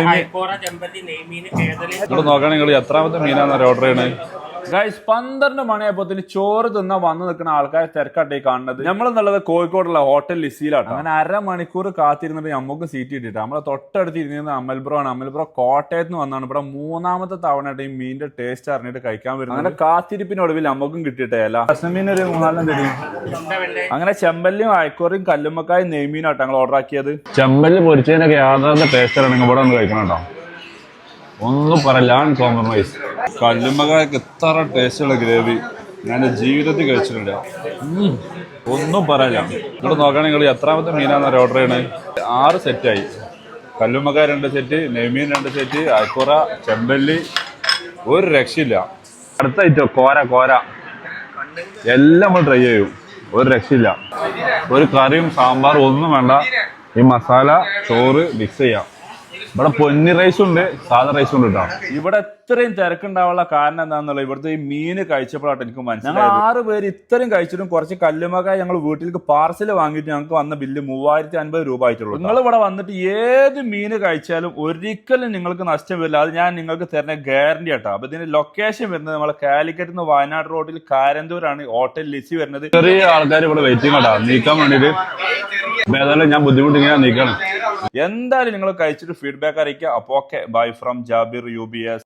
ഇവിടെ നോക്കുകയാണെങ്കിൽ നിങ്ങൾ എത്രാമത്തെ മീനാണ് ഓർഡർ ചെയ്യണത്? ഗൈസ് 12 മണിയായപ്പോത്തിന് ചോറ് തിന്നാ വന്നു നിൽക്കുന്ന ആൾക്കാരെ തിരക്കാട്ടെ കാണുന്നത്. നമ്മളെന്നുള്ളത് കോഴിക്കോടുള്ള ഹോട്ടൽ ലിസിയിലാണ്. അങ്ങനെ അരമണിക്കൂർ കാത്തിരുന്നിട്ട് നമുക്ക് സീറ്റ് കിട്ടിയിട്ട് നമ്മളെ തൊട്ടടുത്ത് ഇരുന്നിരുന്ന അമൽബ്രോ ആണ്. അമൽബ്രോ കോട്ടയത്ത് നിന്ന് വന്നാണ്. ഇവിടെ 3ാമത്തെ തവണയായിട്ട് ഈ മീനിന്റെ ടേസ്റ്റ് അറിഞ്ഞിട്ട് കഴിക്കാൻ വരുന്നത്. അങ്ങനെ കാത്തിരിപ്പിനൊടുവിൽ നമുക്കും കിട്ടിയിട്ടേ അല്ല. കഷ്ണമീൻ ഒരു 4 തരും. അങ്ങനെ ചെമ്പല്ലിയും അയക്കോറിയും കല്ലുമ്മക്കായും നെയ്മീനാട്ടോ ഞങ്ങൾ ഓർഡർ ആക്കിയത്. ചെമ്പല്ല് പൊരിച്ചതിനൊക്കെ യാതൊരു ടേസ്റ്റാണ് നിങ്ങൾ ഇവിടെ ഒന്ന് കഴിക്കണം കേട്ടോ. ഒന്നും പറയില്ല, കോംപ്രമൈസ്. കല്ലുമ്മക്കായ്ക്ക് ഇത്ര ടേസ്റ്റുള്ള ഗ്രേവി ഞാൻ ജീവിതത്തിൽ കഴിച്ചിട്ടില്ല. ഒന്നും പറയില്ല. ഇവിടെ നോക്കുകയാണെങ്കിൽ നിങ്ങൾ എത്രാമത്തെ മീനാണ് ഓർഡർ ചെയ്യണത്? 6 സെറ്റായി. കല്ലുമ്മക്കായ 2 സെറ്റ്, നെയ്മീൻ 2 സെറ്റ്, അയക്കുറ, ചെമ്പല്ലി, ഒരു രക്ഷയില്ല. അടുത്ത ഐറ്റം കോര എല്ലാം നമ്മൾ ട്രൈ ചെയ്യും. ഒരു രക്ഷയില്ല. ഒരു കറിയും സാമ്പാറും ഒന്നും വേണ്ട. ഈ മസാല ചോറ് മിക്സ് ചെയ്യാം. ഇവിടെ പൊന്നി റൈസും ഉണ്ട്, സാധാ റൈസും ഉണ്ട് കേട്ടോ. ഇവിടെ ഇത്രയും തിരക്കുണ്ടാവാനുള്ള കാരണം എന്താണെന്നുള്ളത് ഇവിടുത്തെ ഈ മീന് കഴിച്ചപ്പോഴാണ് എനിക്ക് മനസ്സിലായത്. ഞങ്ങൾ 6 പേര് ഇത്രയും കഴിച്ചിട്ടും കുറച്ച് കല്ലുമ്മക്കായ ഞങ്ങൾ വീട്ടിലേക്ക് പാർസൽ വാങ്ങിയിട്ട് ഞങ്ങൾക്ക് വന്ന ബില്ല് 3050 രൂപ ആയിട്ടുള്ളൂ. നിങ്ങൾ ഇവിടെ വന്നിട്ട് ഏത് മീന് കഴിച്ചാലും ഒരിക്കലും നിങ്ങൾക്ക് നഷ്ടം വരില്ല. അത് ഞാൻ നിങ്ങൾക്ക് തരുന്ന ഗ്യാരണ്ടി ആട്ടോ. അപ്പൊ ഇതിന്റെ ലൊക്കേഷൻ വരുന്നത് നമ്മളെ കാലിക്കറ്റ് നിന്ന് വയനാട് റോഡിൽ കാരന്തൂരാണ് ഹോട്ടൽ ലിസി വരുന്നത്. ചെറിയ ആൾക്കാർ ഇവിടെ വെയിറ്റിംഗ് കേട്ടോ നീക്കാൻ വേണ്ടിട്ട്. ഏതായാലും ഞാൻ ബുദ്ധിമുട്ടിങ്ങനെ നീക്കണം. എന്തായാലും നിങ്ങൾ കഴിച്ചിട്ട് ഫീഡ്ബാക്ക് അറിയിക്കുക. അപ്പൊ okay, bye from Jabir UBS.